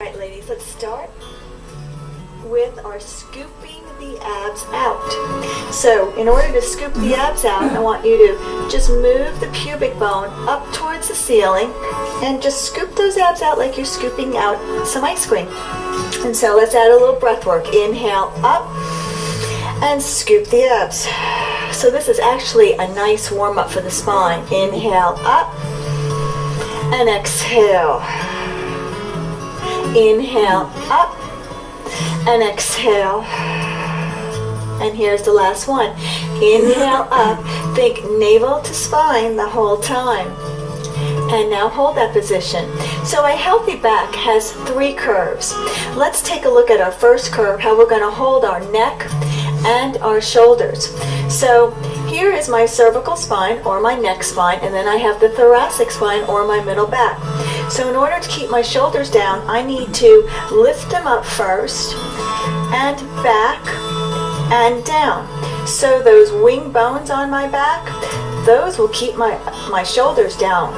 Alright ladies, let's start with our scooping the abs out. So in order to scoop the abs out, I want you to just move the pubic bone up towards the ceiling and just scoop those abs out like you're scooping out some ice cream. And so let's add a little breath work. Inhale up and scoop the abs. So this is actually a nice warm up for the spine. Inhale up and exhale. Inhale up and exhale. And here's the last one. Inhale up, think navel to spine the whole time. And now hold that position. So a healthy back has 3 curves. Let's take a look at our first curve, how we're going to hold our neck and our shoulders. So here is my cervical spine or my neck spine, and then I have the thoracic spine or my middle back. So in order to keep my shoulders down, I need to lift them up first and back and down. So those wing bones on my back, those will keep my shoulders down.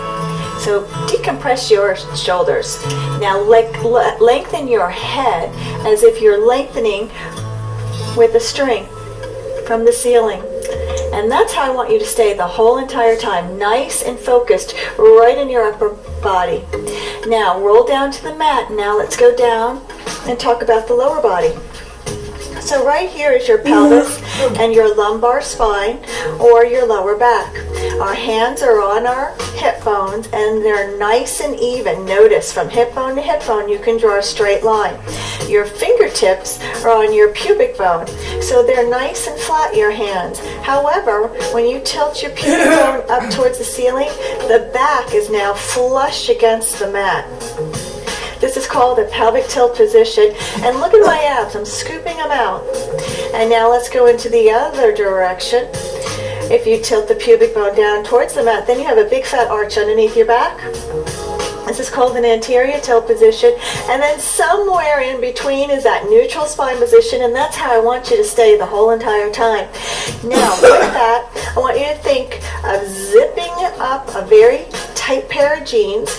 So decompress your shoulders. Now lengthen your head as if you're lengthening with a string from the ceiling. And that's how I want you to stay the whole entire time, nice and focused right in your upper body. Now roll down to the mat. Now let's go down and talk about the lower body. So right here is your pelvis and your lumbar spine or your lower back. Our hands are on our hip bones and they're nice and even. Notice from hip bone to hip bone you can draw a straight line. Your fingertips are on your pubic bone, so they're nice and flat, your hands. However, when you tilt your pubic bone up towards the ceiling, the back is now flush against the mat. This is called a pelvic tilt position. And look at my abs, I'm scooping them out. And now let's go into the other direction. If you tilt the pubic bone down towards the mat, then you have a big fat arch underneath your back. This is called an anterior tilt position. And then somewhere in between is that neutral spine position, and that's how I want you to stay the whole entire time. Now, with that, I want you to think of zipping up a very tight pair of jeans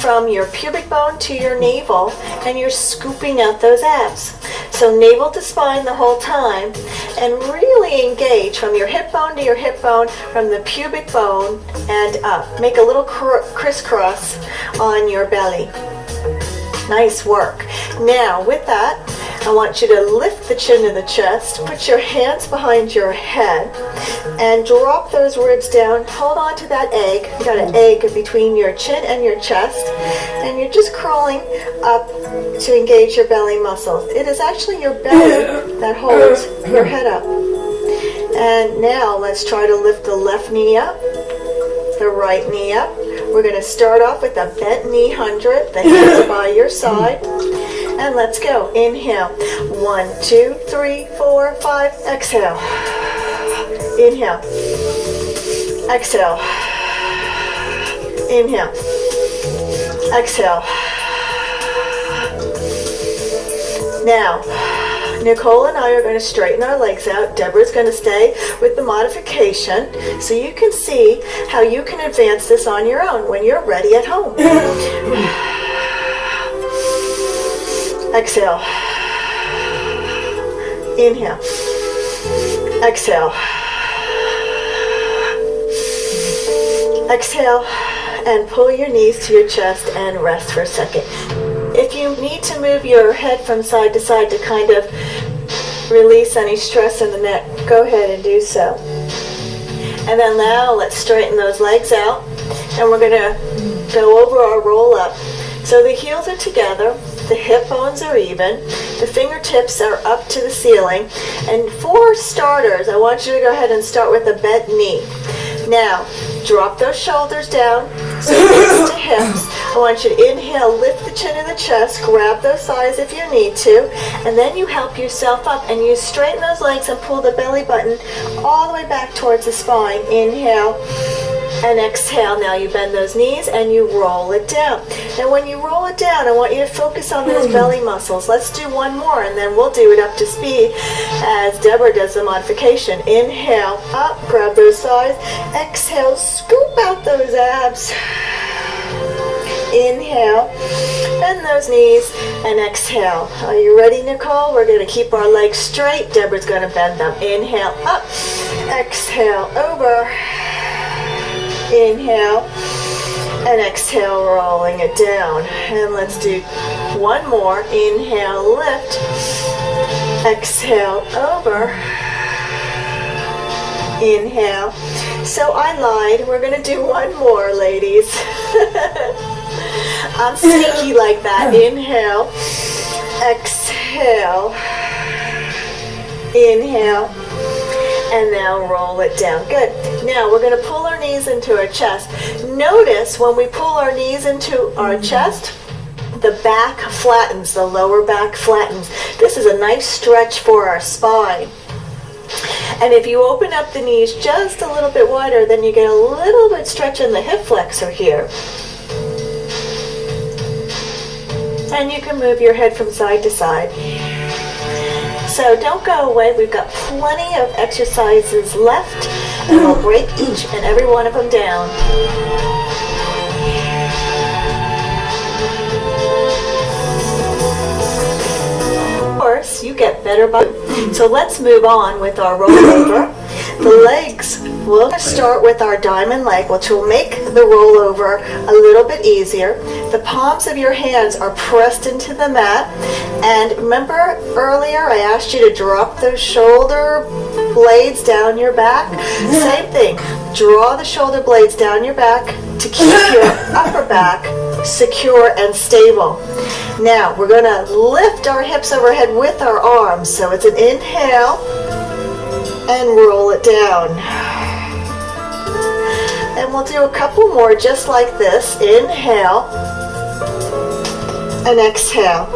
from your pubic bone to your navel, and you're scooping out those abs. So navel to spine the whole time, and really engage from your hip bone to your hip bone, from the pubic bone and up. Make a little crisscross on your belly. Nice work. Now with that, I want you to lift the chin to the chest, put your hands behind your head, and drop those ribs down. Hold on to that egg. You got an egg between your chin and your chest, and you're just crawling up to engage your belly muscles. It is actually your belly that holds your head up. And now let's try to lift the left knee up, the right knee up. We're going to start off with a bent knee 100. The hands are by your side. And let's go. Inhale. 1, 2, 3, 4, 5. Exhale. Inhale. Exhale. Inhale. Exhale. Now, Nicole and I are going to straighten our legs out. Deborah's going to stay with the modification so you can see how you can advance this on your own when you're ready at home. Exhale. Inhale. Exhale. Exhale and pull your knees to your chest and rest for a second. If you need to move your head from side to side to kind of release any stress in the neck, go ahead and do so. And then now let's straighten those legs out, and we're going to go over our roll up. So the heels are together, the hip bones are even, the fingertips are up to the ceiling, and for starters, I want you to go ahead and start with a bent knee. Now, drop those shoulders down, so hips to hips. I want you to inhale, lift the chin and the chest, grab those thighs if you need to, and then you help yourself up and you straighten those legs and pull the belly button all the way back towards the spine. Inhale and exhale. Now you bend those knees and you roll it down. Now when you roll it down, I want you to focus on those belly muscles. Let's do one more and then we'll do it up to speed as Deborah does the modification. Inhale, up, grab those thighs. Exhale, scoop out those abs. Inhale, bend those knees, and exhale. Are you ready, Nicole? We're going to keep our legs straight. Deborah's going to bend them. Inhale, up, exhale, over. Inhale, and exhale, rolling it down. And let's do one more. Inhale, lift, exhale, over. Inhale. So I lied. We're going to do one more, ladies. I'm sneaky like that. Inhale, exhale, inhale, and now roll it down. Good. Now we're going to pull our knees into our chest. Notice when we pull our knees into our chest, the back flattens, the lower back flattens. This is a nice stretch for our spine. And if you open up the knees just a little bit wider, then you get a little bit stretch in the hip flexor here. And you can move your head from side to side. So don't go away. We've got plenty of exercises left, and we'll break each and every one of them down. Of course, you get better by. So let's move on with our rollover. The legs, we'll start with our diamond leg, which will make the rollover a little bit easier. The palms of your hands are pressed into the mat. And remember earlier I asked you to drop those shoulder blades down your back? Same thing. Draw the shoulder blades down your back to keep your upper back secure and stable. Now we're going to lift our hips overhead with our arms. So it's an inhale and roll it down. And we'll do a couple more just like this. Inhale and exhale.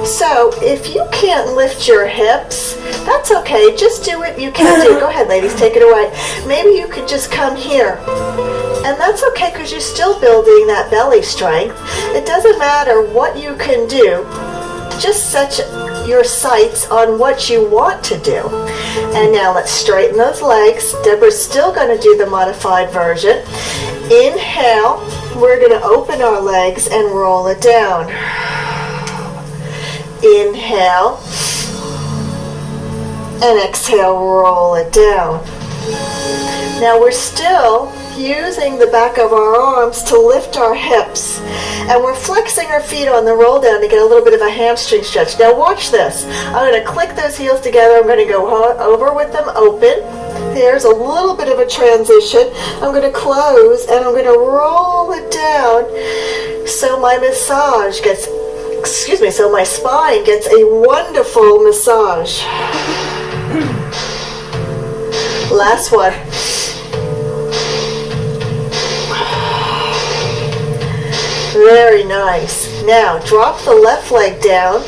So if you can't lift your hips, that's okay. Just do what you can do. Go ahead, ladies, take it away. Maybe you could just come here. And that's okay because you're still building that belly strength. It doesn't matter what you can do. Just set your sights on what you want to do. And now let's straighten those legs. Deborah's still going to do the modified version. Inhale, we're going to open our legs and roll it down. Inhale, and exhale, roll it down. Now we're still using the back of our arms to lift our hips, and we're flexing our feet on the roll down to get a little bit of a hamstring stretch. Now watch this. I'm going to click those heels together. I'm going to go over with them open. There's a little bit of a transition. I'm going to close and I'm going to roll it down so my massage gets, so my spine gets a wonderful massage. Last one. Very nice. Now drop the left leg down.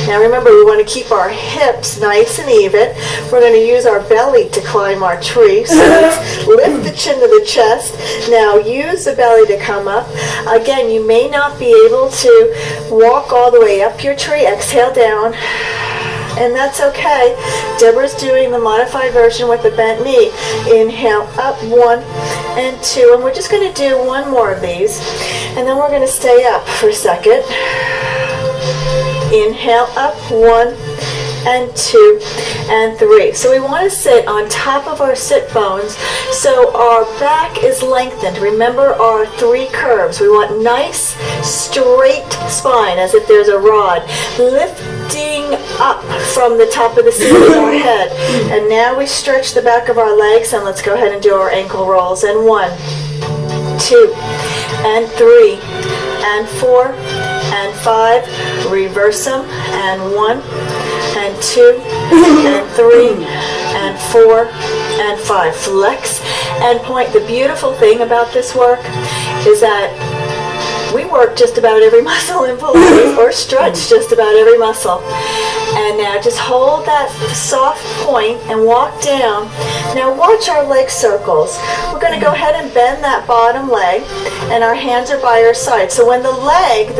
Now remember, we want to keep our hips nice and even. We're going to use our belly to climb our tree. So let's lift the chin to the chest. Now use the belly to come up. Again, you may not be able to walk all the way up your tree. Exhale down. And that's okay. Deborah's doing the modified version with the bent knee. Inhale up, 1 and 2. And we're just going to do one more of these. And then we're going to stay up for a second. Inhale up, 1 and 2 and 3. So we want to sit on top of our sit bones so our back is lengthened. Remember our 3 curves. We want nice straight spine as if there's a rod. Lifting up from the top of the seat of our head. And now we stretch the back of our legs, and let's go ahead and do our ankle rolls. And 1, 2 and 3 and 4 and 5, reverse them, and 1 and 2 and 3 and 4 and 5. Flex and point. The beautiful thing about this work is that we work just about every muscle in Pilates, or stretch just about every muscle. And now just hold that soft point and walk down. Now watch our leg circles. We're going to go ahead and bend that bottom leg, and our hands are by our side. So when the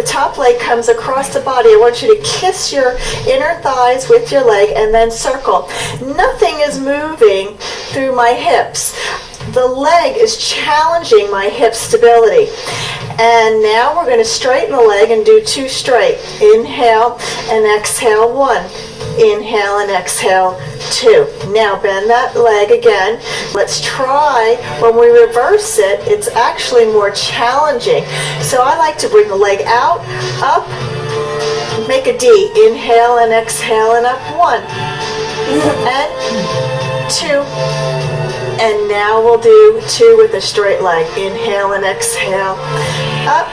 top leg comes across the body, I want you to kiss your inner thighs with your leg and then circle. Nothing is moving through my hips. the leg is challenging my hip stability. And now we're going to straighten the leg and do 2 straight. Inhale and exhale 1. Inhale and exhale 2. Now bend that leg again. Let's try, when we reverse it, it's actually more challenging. So I like to bring the leg out, up, make a D. Inhale and exhale and up 1. And 2. And now we'll do 2 with a straight leg. Inhale and exhale, up.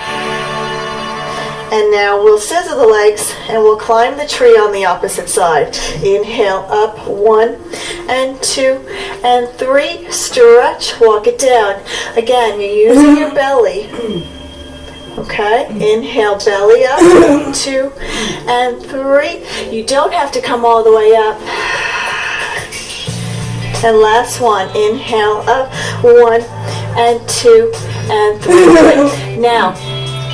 And now we'll scissor the legs and we'll climb the tree on the opposite side. Inhale, up, 1 and 2 and 3. Stretch, walk it down. Again, you're using your belly. Okay, inhale, belly up, 2 and 3. You don't have to come all the way up. And last one, inhale, up, 1 and 2 and 3. Now,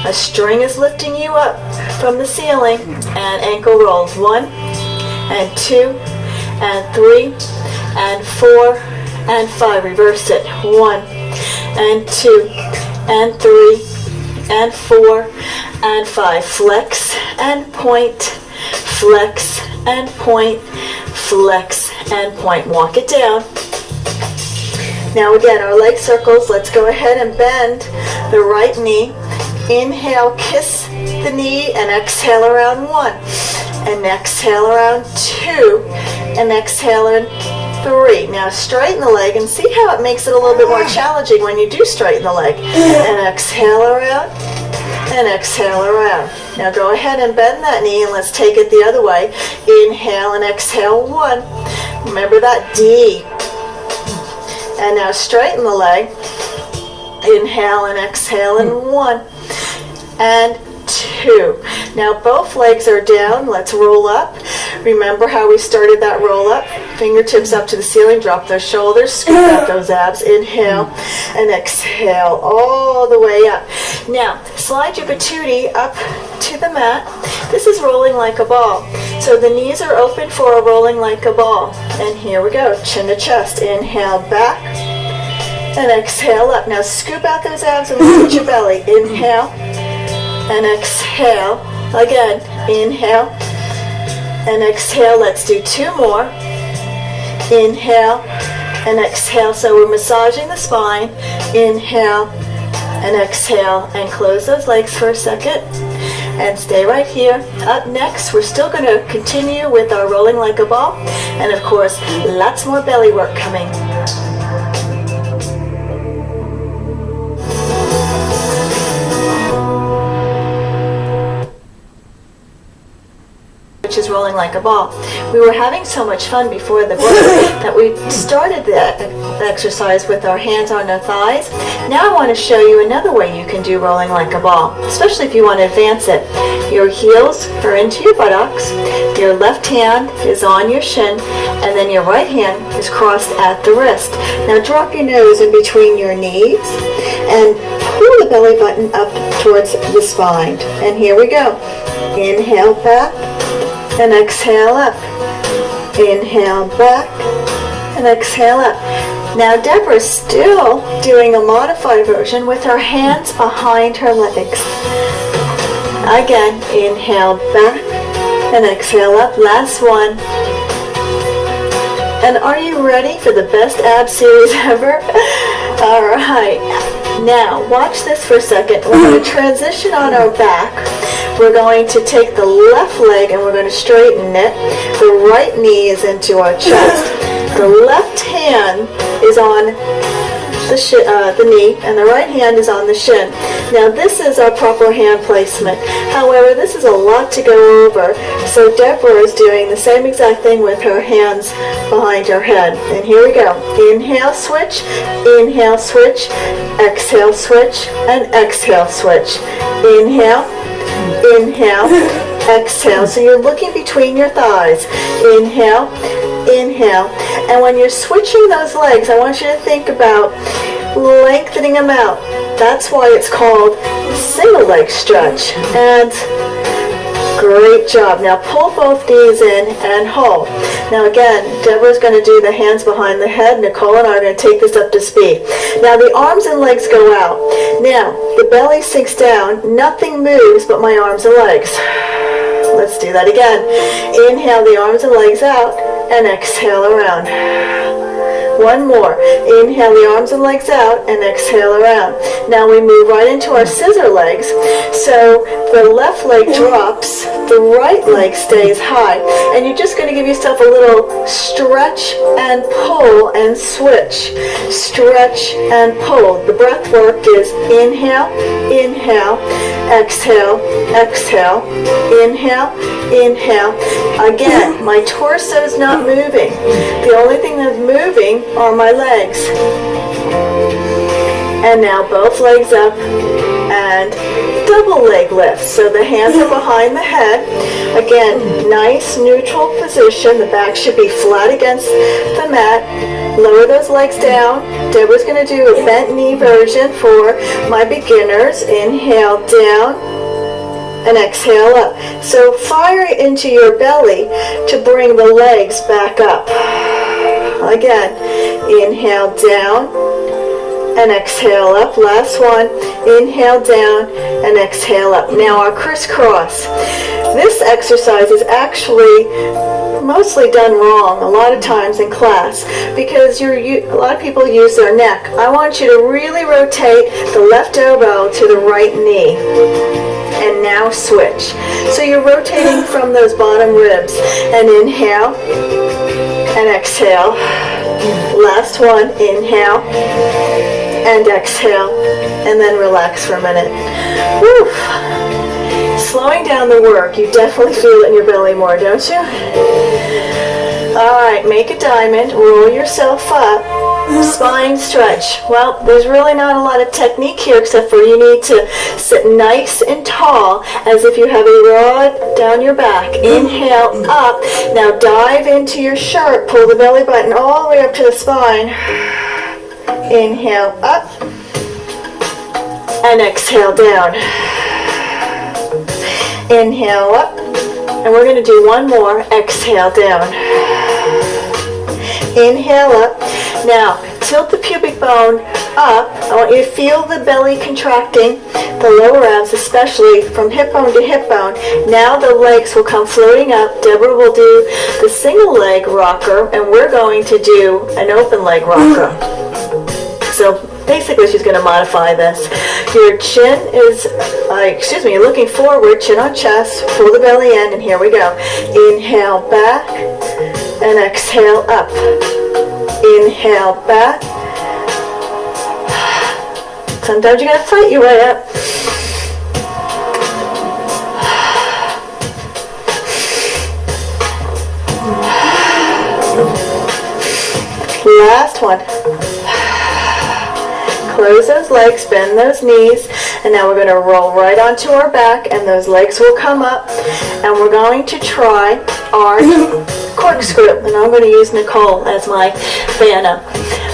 a string is lifting you up from the ceiling, and ankle rolls. 1 and 2 and 3 and 4 and 5. Reverse it. 1 and 2 and 3 and 4 and 5. Flex and point, flex and point, flex and point. Walk it down. Now again, our leg circles. Let's go ahead and bend the right knee. Inhale, kiss the knee, and exhale around 1. And exhale around 2. And exhale in 3. Now straighten the leg and see how it makes it a little bit more challenging when you do straighten the leg. And exhale around. And exhale around. Now go ahead and bend that knee and let's take it the other way. Inhale and exhale 1. Remember that D. And now straighten the leg. Inhale and exhale in 1 and 2. Now both legs are down. Let's roll up. Remember how we started that roll up? Fingertips up to the ceiling, drop those shoulders, scoop out those abs. Inhale and exhale all the way up. Now slide your patootie up to the mat. This is rolling like a ball. So the knees are open for a rolling like a ball. And here we go, chin to chest. Inhale back and exhale up. Now scoop out those abs and look at your belly. Inhale and exhale. Again, inhale and exhale. Let's do 2 more. Inhale and exhale. So we're massaging the spine. Inhale and exhale. And close those legs for a second. And stay right here. Up next, we're still going to continue with our rolling like a ball. And of course, lots more belly work coming. Which is rolling like a ball. We were having so much fun before the break that we started the exercise with our hands on our thighs. Now I want to show you another way you can do rolling like a ball, especially if you want to advance it. Your heels are into your buttocks, your left hand is on your shin, and then your right hand is crossed at the wrist. Now drop your nose in between your knees and pull the belly button up towards the spine. And here we go. Inhale back. And exhale up. Inhale back and exhale up. Now Deborah's still doing a modified version with her hands behind her legs. Again, inhale back and exhale up. Last one. And are you ready for the best ab series ever? All right. Now watch this for a second. We're going to transition on our back. We're going to take the left leg and we're going to straighten it. The right knee is into our chest. The left hand is on the knee and the right hand is on the shin. Now this is our proper hand placement. However, this is a lot to go over. So Deborah is doing the same exact thing with her hands behind her head. And here we go. Inhale, switch, exhale, switch, and exhale, switch. Inhale, inhale, exhale. So you're looking between your thighs. Inhale, inhale. And when you're switching those legs, I want you to think about lengthening them out. That's why it's called single leg stretch. And great job. Now pull both knees in and hold. Now again, Deborah's going to do the hands behind the head. Nicole and I are going to take this up to speed. Now the arms and legs go out. Now the belly sinks down. Nothing moves but my arms and legs. Let's do that again. Inhale the arms and legs out and exhale around. One more. Inhale the arms and legs out and exhale around. Now we move right into our scissor legs. So the left leg drops, the right leg stays high. And you're just going to give yourself a little stretch and pull and switch. Stretch and pull. The breath work is inhale, inhale, exhale, exhale, inhale, inhale. Again, my torso is not moving. The only thing that's moving are my legs. And now both legs up and double leg lift. So the hands are behind the head. Again, nice neutral position. The back should be flat against the mat. Lower those legs down. Deborah's going to do a bent knee version for my beginners. Inhale down and exhale up. So fire into your belly to bring the legs back up. Again, inhale down and exhale up. Last one. Inhale down and exhale up. Now our crisscross. This exercise is actually mostly done wrong a lot of times in class because a lot of people use their neck. I want you to really rotate the left elbow to the right knee. And now switch. So you're rotating from those bottom ribs. And inhale and exhale. Last one. Inhale and exhale. And then relax for a minute. Whew. Slowing down the work. You definitely feel it in your belly more, don't you? Alright, make a diamond. Roll yourself up. Spine stretch. Well, there's really not a lot of technique here except for you need to sit nice and tall as if you have a rod down your back. Inhale up. Now dive into your shirt. Pull the belly button all the way up to the spine. Inhale up. And exhale down. Inhale up. And we're going to do one more. Exhale down. Inhale up. Now, tilt the pubic bone up. I want you to feel the belly contracting, the lower abs especially, from hip bone to hip bone. Now the legs will come floating up. Deborah will do the single leg rocker, and we're going to do an open leg rocker. So basically she's going to modify this. Your chin is, you're looking forward, chin on chest, pull the belly in, and here we go. Inhale back, and exhale up. Inhale back. Sometimes you gotta fight your way up. Last one. Close those legs, bend those knees, and now we're going to roll right onto our back, and those legs will come up, and we're going to try our corkscrew, and I'm going to use Nicole as my Vanna.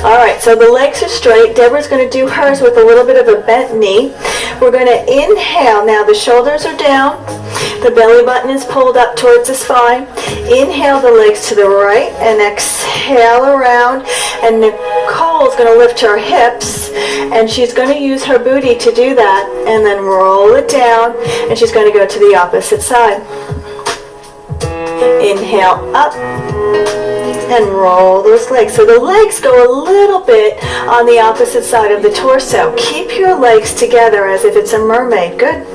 Alright, so the legs are straight. Deborah's going to do hers with a little bit of a bent knee. We're going to inhale. Now the shoulders are down. The belly button is pulled up towards the spine. Inhale the legs to the right and exhale around. And Nicole's going to lift her hips, and she's going to use her booty to do that. And then roll it down, and she's going to go to the opposite side. Inhale up and roll those legs. So the legs go a little bit on the opposite side of the torso. Keep your legs together as if it's a mermaid. Good.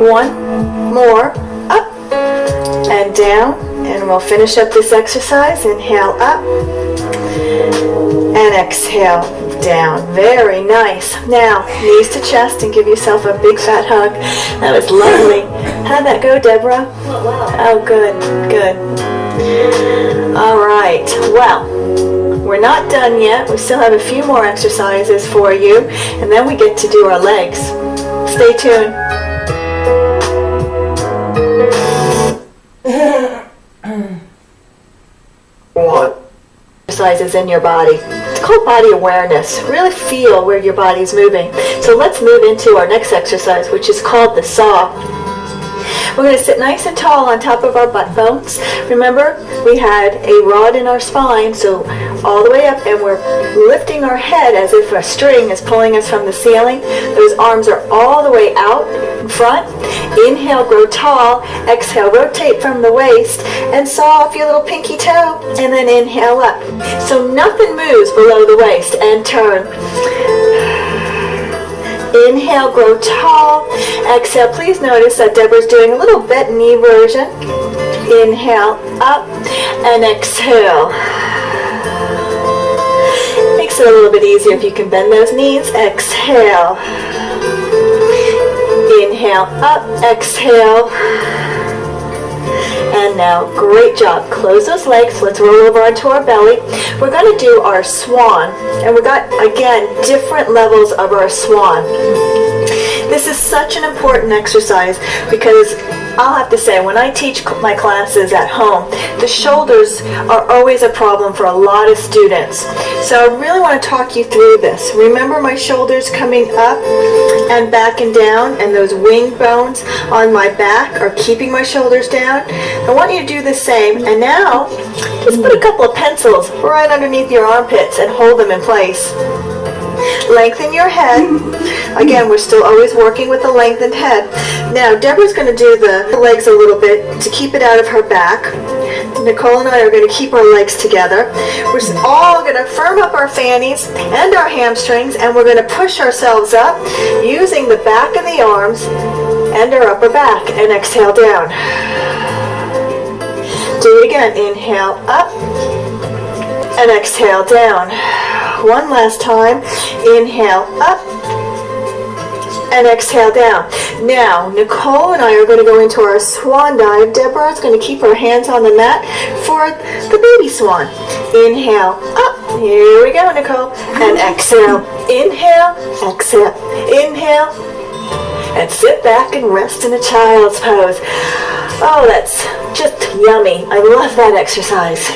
One more. Up and down. And we'll finish up this exercise. Inhale up and exhale down. Very nice. Now, knees to chest and give yourself a big fat hug. That was lovely. How'd that go, Deborah? Oh, good, good. All right. Well, we're not done yet. We still have a few more exercises for you, and then we get to do our legs. Stay tuned. Exercises in your body. It's called body awareness. Really feel where your body's moving. So let's move into our next exercise, which is called the saw. We're going to sit nice and tall on top of our butt bones. Remember, we had a rod in our spine, so all the way up, and we're lifting our head as if a string is pulling us from the ceiling. Those arms are all the way out in front. Inhale, grow tall. Exhale, rotate from the waist and saw off your little pinky toe, and then inhale up. So nothing moves below the waist, and turn. Inhale, grow tall. Exhale, please notice that Deborah's doing a little bent knee version. Inhale, up, and exhale. Makes it a little bit easier if you can bend those knees. Exhale. Inhale, up, exhale. And now, great job. Close those legs. Let's roll over onto our belly. We're going to do our swan. And we've got, again, different levels of our swan. This is such an important exercise because I'll have to say, when I teach my classes at home, the shoulders are always a problem for a lot of students. So I really want to talk you through this. Remember my shoulders coming up and back and down, and those wing bones on my back are keeping my shoulders down. I want you to do the same. And now, just put a couple of pencils right underneath your armpits and hold them in place. Lengthen your head. Again, we're still always working with a lengthened head. Now, Deborah's going to do the legs a little bit to keep it out of her back. Nicole and I are going to keep our legs together. We're all going to firm up our fannies and our hamstrings, and we're going to push ourselves up using the back of the arms and our upper back, and exhale down. Do it again. Inhale up and exhale down. One last time. Inhale up and exhale down. Now, Nicole and I are going to go into our swan dive. Deborah is going to keep her hands on the mat for the baby swan. Inhale up. Here we go, Nicole. And exhale. Inhale. Exhale. Inhale. And sit back and rest in a child's pose. Oh, that's just yummy. I love that exercise.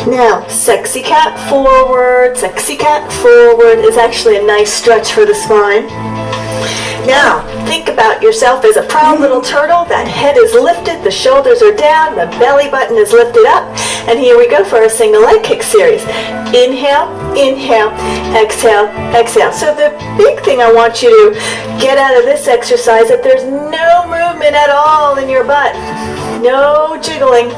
Now, sexy cat forward. Sexy cat forward is actually a nice stretch for the spine. Now, think about yourself as a proud little turtle. That head is lifted, the shoulders are down, the belly button is lifted up. And here we go for our single leg kick series. Inhale, inhale, exhale, exhale. So the big thing I want you to get out of this exercise is that there's no movement at all in your butt. No jiggling.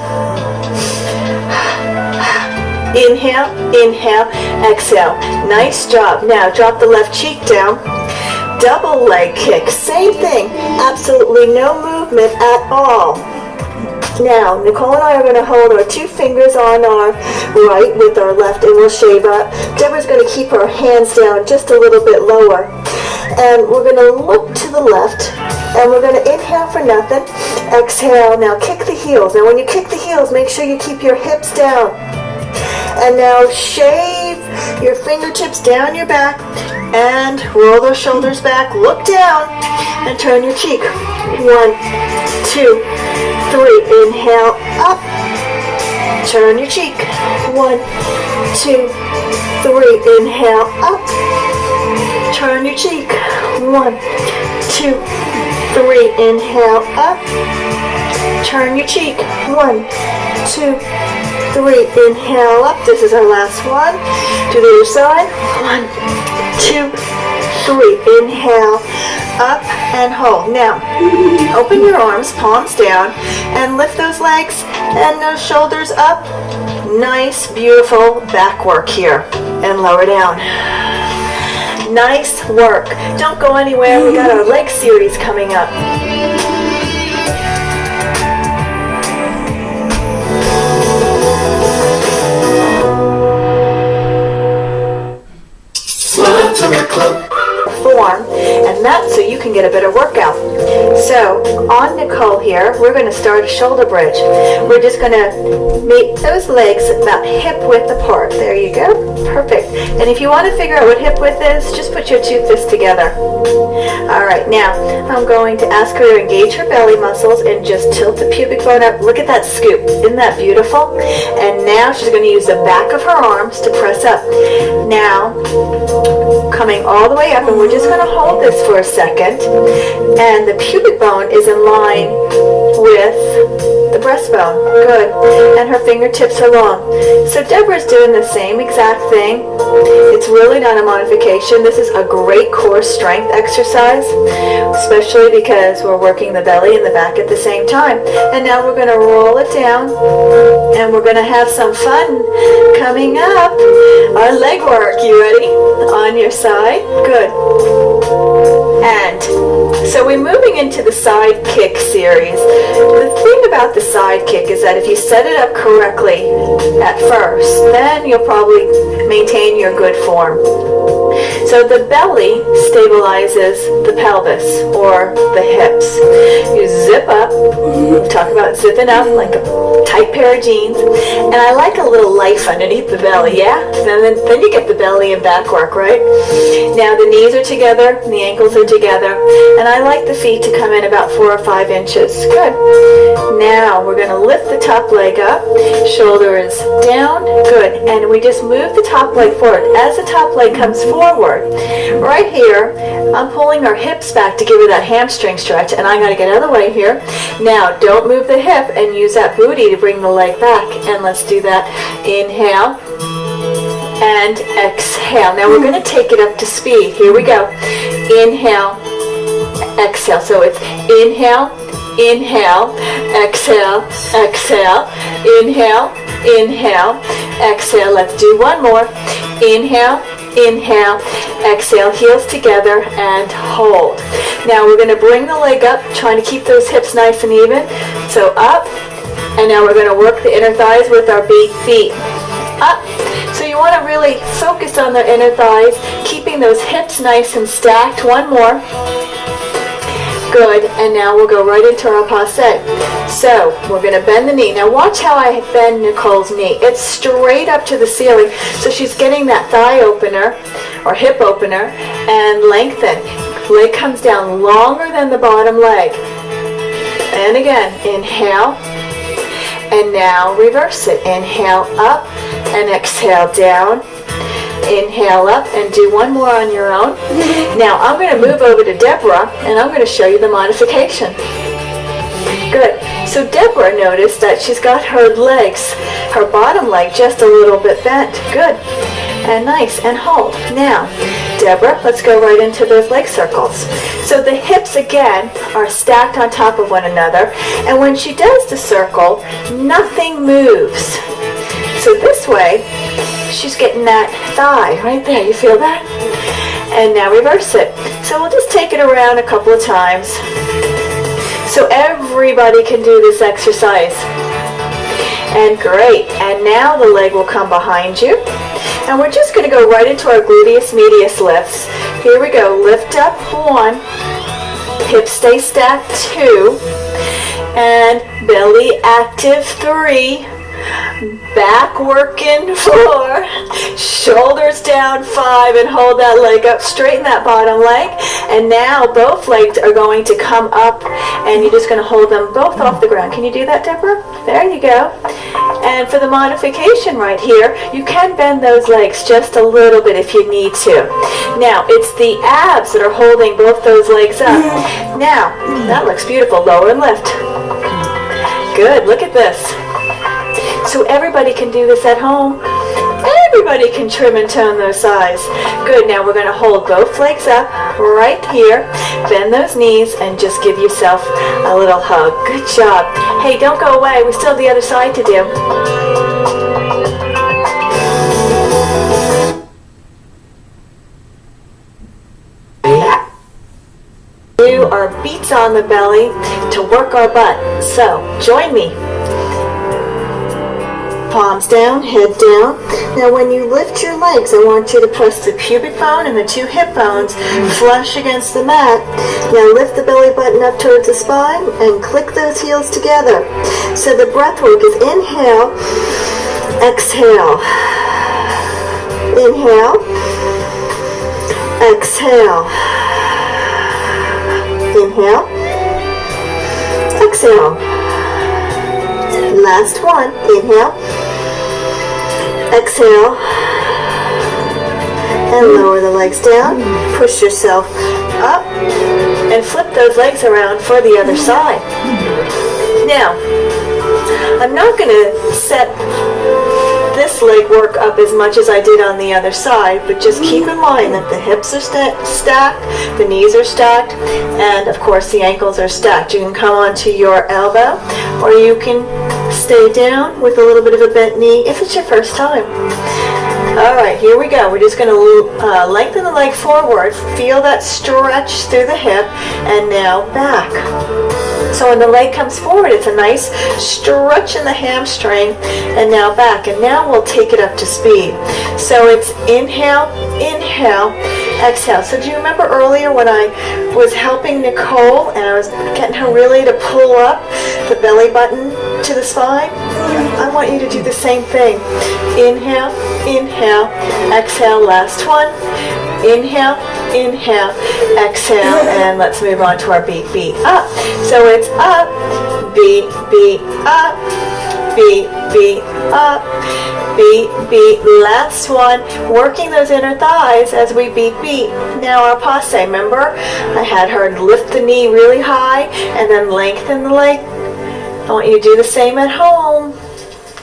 Inhale, inhale, exhale. Nice job. Now drop the left cheek down. Double leg kick. Same thing. Absolutely no movement at all. Now, Nicole and I are going to hold our two fingers on our right with our left, and we'll shave up. Deborah's going to keep her hands down just a little bit lower. And we're going to look to the left, and we're going to inhale for nothing. Exhale. Now kick the heels. Now when you kick the heels, make sure you keep your hips down. And now shave your fingertips down your back and roll those shoulders back. Look down and turn your cheek. 1, 2, 3. Inhale up. Turn your cheek. 1, 2, 3. Inhale up. Turn your cheek. 1, 2, 3. Inhale up. Turn your cheek. 1, 2, 3. Inhale up. This is our last one. To the other side. 1, 2, 3. Inhale up and hold. Now, open your arms, palms down, and lift those legs and those shoulders up. Nice, beautiful back work here. And lower down. Nice work. Don't go anywhere. We got our leg series coming up. Form, and that's so you can get a better workout. So on Nicole here, we're going to start a shoulder bridge. We're just going to make those legs about hip width apart. There you go. Perfect. And if you want to figure out what hip width is, just put your two fists together. All right. right, now I'm going to ask her to engage her belly muscles and just tilt the pubic bone up. Look at that scoop. Isn't that beautiful? And now she's going to use the back of her arms to press up. Now, coming all the way up, and we're just going to hold this for a second. And the pubic bone is in line with the breastbone. Good. And her fingertips are long. So Deborah's doing the same exact thing. It's really not a modification. This is a great core strength exercise, especially because we're working the belly and the back at the same time. And now we're going to roll it down, and we're going to have some fun coming up. Our leg work. You ready? On your side. Good. And so we're moving into the side kick series. The thing about the side kick is that if you set it up correctly at first, then you'll probably maintain your good form. So the belly stabilizes the pelvis or the hips. You zip up, talk about zipping up like a tight pair of jeans, and I like a little life underneath the belly, yeah? Then you get the belly and back work, right? Now the knees are together, and the ankles are together, and I like the feet to come in about 4 or 5 inches. Good. Now we're going to lift the top leg up, shoulders down, good, and we just move the top leg forward. As the top leg comes forward, right here, I'm pulling our hips back to give her that hamstring stretch, and I got to get out of the way here. Now, don't move the hip and use that booty to bring the leg back, and let's do that. Inhale and exhale. Now we're going to take it up to speed. Here we go. Inhale, exhale. So it's inhale, inhale, exhale, exhale, inhale, inhale, exhale. Let's do one more. Inhale, inhale, exhale, heels together, and hold. Now we're going to bring the leg up, trying to keep those hips nice and even. So up, and now we're going to work the inner thighs with our big feet. Up. So you want to really focus on the inner thighs, keeping those hips nice and stacked. One more. Good, and now we'll go right into our passe. So we're going to bend the knee. Now watch how I bend Nicole's knee. It's straight up to the ceiling, so she's getting that thigh opener or hip opener and lengthen. Leg comes down longer than the bottom leg. And again, inhale, and now reverse it. Inhale up and exhale down. Inhale up and do one more on your own. Now I'm going to move over to Deborah, and I'm going to show you the modification. Good. So Deborah noticed that she's got her legs, her bottom leg just a little bit bent. Good. And nice. And hold. Now, Deborah, let's go right into those leg circles. So the hips again are stacked on top of one another, and when she does the circle, nothing moves. So this way, she's getting that thigh right there. You feel that? And now reverse it. So we'll just take it around a couple of times. So everybody can do this exercise. And great. And now the leg will come behind you. And we're just going to go right into our gluteus medius lifts. Here we go. Lift up 1. Hips stay stacked 2. And belly active 3. Back working 4, shoulders down 5, and hold that leg up, straighten that bottom leg, and now both legs are going to come up, and you're just going to hold them both off the ground. Can you do that, Deborah? There you go. And for the modification right here, you can bend those legs just a little bit if you need to. Now, it's the abs that are holding both those legs up. Now, that looks beautiful. Lower and lift. Good, look at this. So everybody can do this at home. Everybody can trim and tone those thighs. Good, now we're going to hold both legs up right here. Bend those knees and just give yourself a little hug. Good job. Hey, don't go away. We still have the other side to do. Do our beats on the belly to work our butt. So join me. Palms down, head down. Now when you lift your legs, I want you to press the pubic bone and the 2 hip bones flush against the mat. Now lift the belly button up towards the spine and click those heels together. So the breath work is inhale, exhale, inhale, exhale. Inhale. Exhale. Last one. Inhale. Exhale. And lower the legs down. Push yourself up. And flip those legs around for the other side. Now, I'm not going to set this leg work up as much as I did on the other side, but just keep in mind that the hips are stacked, the knees are stacked, and of course the ankles are stacked. You can come onto your elbow, or you can stay down with a little bit of a bent knee if it's your first time. Alright, here we go. We're just going to lengthen the leg forward, feel that stretch through the hip, and now back. So when the leg comes forward, it's a nice stretch in the hamstring, and now back. And now we'll take it up to speed. So it's inhale, inhale, exhale. So do you remember earlier when I was helping Nicole and I was getting her really to pull up the belly button to the spine? I want you to do the same thing. Inhale, inhale, exhale. Last one. Inhale, inhale, exhale, and let's move on to our beat, beat, up. So it's up, beat, beat, up, beat, beat, up, beat, beat. Last one, working those inner thighs as we beat, beat. Now our passe, remember? I had her lift the knee really high and then lengthen the leg. I want you to do the same at home.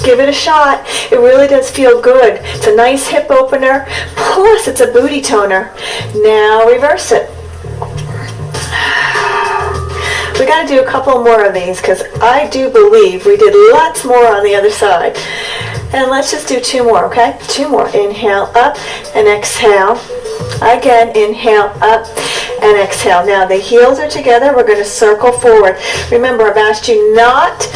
Give it a shot. It really does feel good. It's a nice hip opener, plus it's a booty toner. Now reverse it. We got to do a couple more of these because I do believe we did lots more on the other side. And let's just do two more, okay? Two more. Inhale, up, and exhale. Again, inhale, up, and exhale. Now the heels are together. We're going to circle forward. Remember, I've asked you not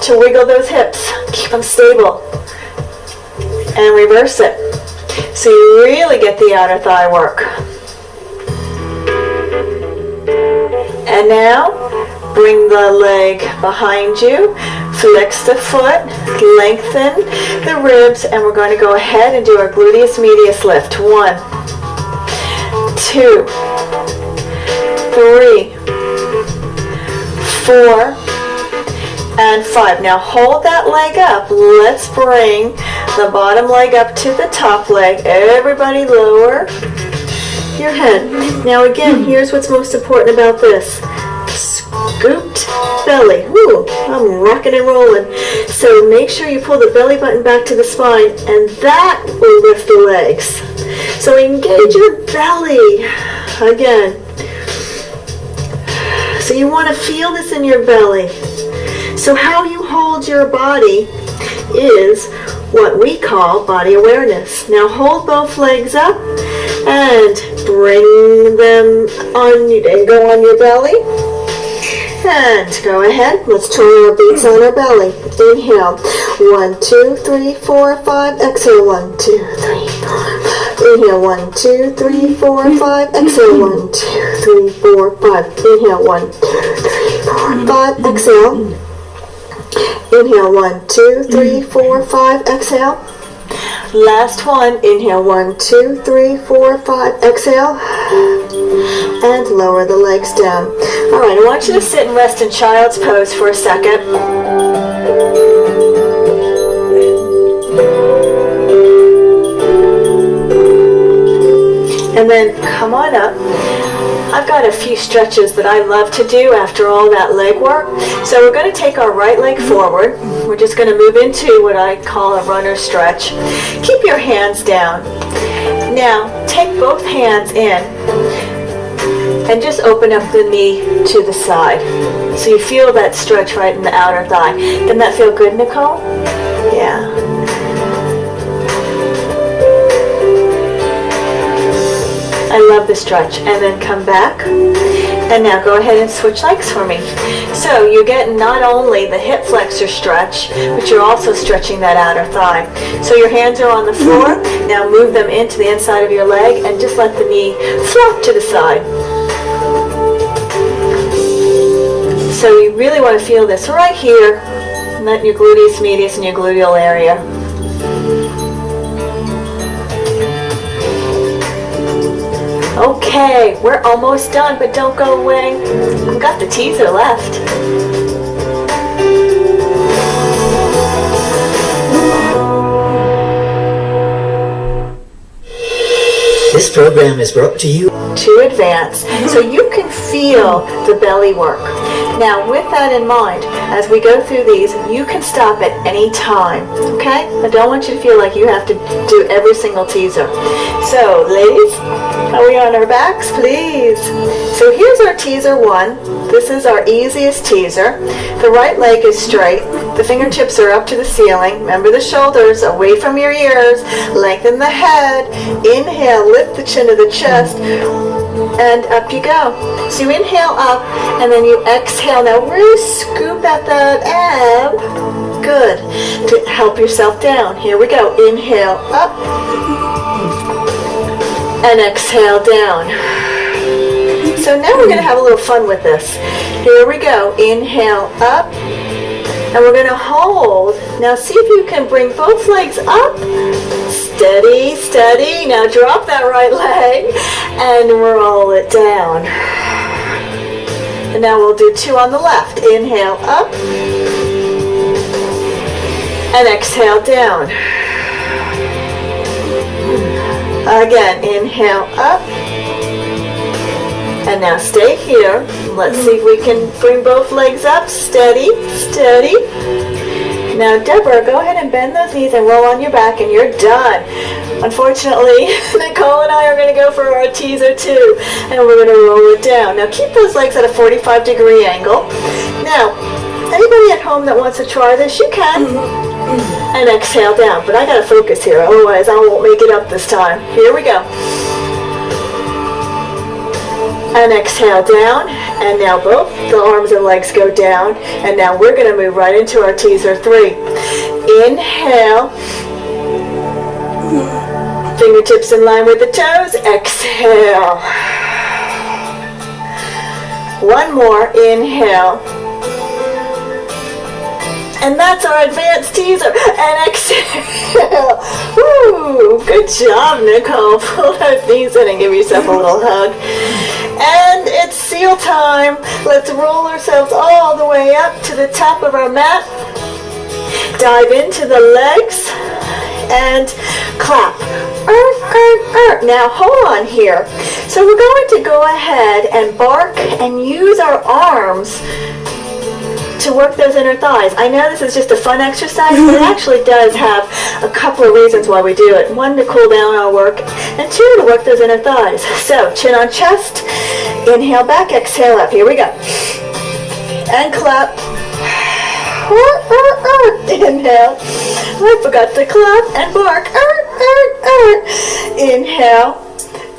to wiggle those hips. Keep them stable. And reverse it. So you really get the outer thigh work. And now, bring the leg behind you. Flex the foot. Lengthen the ribs. And we're going to go ahead and do our gluteus medius lift. 1, 2, 3, 4, and 5. Now hold that leg up. Let's bring the bottom leg up to the top leg. Everybody lower your head. Now again, here's what's most important about this. Scooped belly. Woo, I'm rocking and rolling. So make sure you pull the belly button back to the spine, and that will lift the legs. So engage your belly. Again. So you want to feel this in your belly. So how you hold your body is what we call body awareness. Now hold both legs up and bring them on, and go on your belly. And go ahead, let's turn our beats on our belly. Inhale, 1, 2, 3, 4, 5, exhale, 1, 2, 3, 4. Inhale, 1, 2, 3, 4, 5, exhale, 1, 2, 3, 4, 5. Inhale, 1, 2, 3, 4, 5, exhale. Inhale, 1, 2, 3, 4, 5, exhale. Last one, inhale, 1, 2, 3, 4, 5, exhale. And lower the legs down. All right, I want you to sit and rest in child's pose for a second. And then come on up. I've got a few stretches that I love to do after all that leg work. So we're going to take our right leg forward. We're just going to move into what I call a runner stretch. Keep your hands down. Now, take both hands in and just open up the knee to the side. So you feel that stretch right in the outer thigh. Doesn't that feel good, Nicole? Yeah. I love the stretch. And then come back. And now go ahead and switch legs for me. So you're getting not only the hip flexor stretch, but you're also stretching that outer thigh. So your hands are on the floor. Now move them into the inside of your leg and just let the knee flop to the side. So you really want to feel this right here, not your gluteus medius and your gluteal area. Okay, we're almost done, but don't go away. We've got the teaser left. This program is brought to you to advance so you can feel the belly work. Now, with that in mind, as we go through these, you can stop at any time, okay? I don't want you to feel like you have to do every single teaser. So, ladies, are we on our backs, please? So here's our teaser 1. This is our easiest teaser. The right leg is straight. The fingertips are up to the ceiling. Remember the shoulders away from your ears. Lengthen the head. Inhale, lift the chin to the chest. And up you go. So you inhale up, and then you exhale. Now really scoop at that ab. Good. To help yourself down. Here we go. Inhale up. And exhale down. So now we're going to have a little fun with this. Here we go. Inhale up. And we're going to hold. Now see if you can bring both legs up. Steady, steady. Now drop that right leg and roll it down. And now we'll do 2 on the left. Inhale up. And exhale down. Again, inhale up. And now stay here. Let's see if we can bring both legs up. Steady, steady. Now, Deborah, go ahead and bend those knees and roll on your back, and you're done. Unfortunately, Nicole and I are going to go for our teaser 2, and we're going to roll it down. Now, keep those legs at a 45-degree angle. Now, anybody at home that wants to try this, you can. And exhale down. But I got to focus here, otherwise I won't make it up this time. Here we go. And exhale down, and now both the arms and legs go down, and now we're going to move right into our teaser 3. Inhale, fingertips in line with the toes, exhale. One more, inhale. And that's our advanced teaser. And exhale. Woo! Good job, Nicole. Pull those knees in and give yourself a little hug. And it's seal time. Let's roll ourselves all the way up to the top of our mat. Dive into the legs and clap. Now hold on here. So we're going to go ahead and bark and use our arms to work those inner thighs. I know this is just a fun exercise, but it actually does have a couple of reasons why we do it. 1, to cool down our work, and 2, to work those inner thighs. So, chin on chest, inhale back, exhale up. Here we go. And clap. Inhale. I forgot to clap and bark. Inhale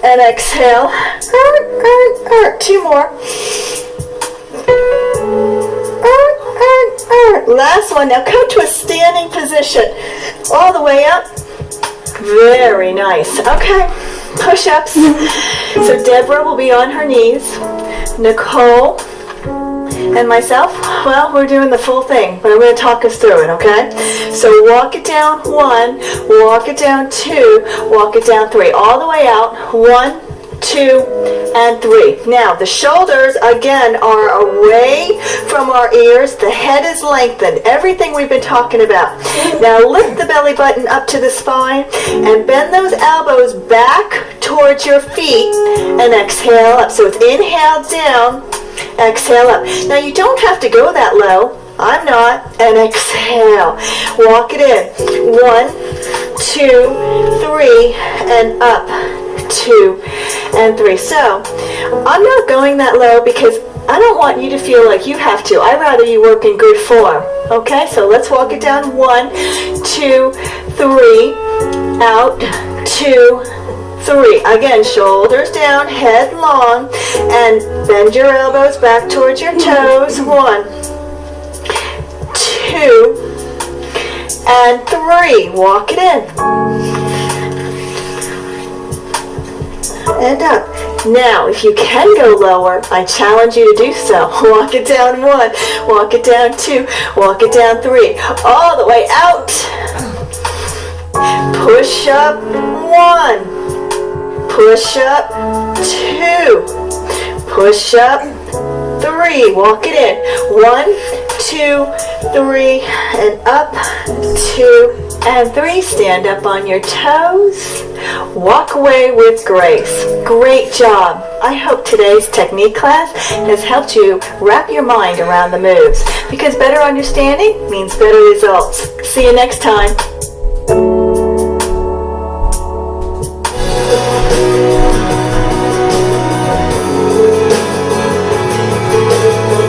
and exhale. 2 more. Last one. Now come to a standing position. All the way up. Very nice. Okay. Push-ups. So Deborah will be on her knees. Nicole and myself, well, we're doing the full thing, but I'm going to talk us through it, okay? So walk it down 1, walk it down 2, walk it down 3. All the way out. 1, 2, and 3. Now, the shoulders, again, are away from our ears. The head is lengthened. Everything we've been talking about. Now, lift the belly button up to the spine and bend those elbows back towards your feet and exhale up. So it's inhale down, exhale up. Now, you don't have to go that low. I'm not. And exhale. Walk it in. 1, 2, 3, and up. 2 and 3. So I'm not going that low because I don't want you to feel like you have to. I'd rather you work in good form. Okay, so let's walk it down. 1, 2, 3, out, 2, 3. Again, shoulders down, head long, and bend your elbows back towards your toes. 1, 2, and 3. Walk it in. And up. Now, if you can go lower, I challenge you to do so. Walk it down 1, walk it down 2, walk it down 3, all the way out. Push up 1, push up, 2, push up, 3, walk it in, 1, 2, 3, and up, 2, and 3, stand up on your toes, walk away with grace. Great job. I hope today's technique class has helped you wrap your mind around the moves, because better understanding means better results. See you next time.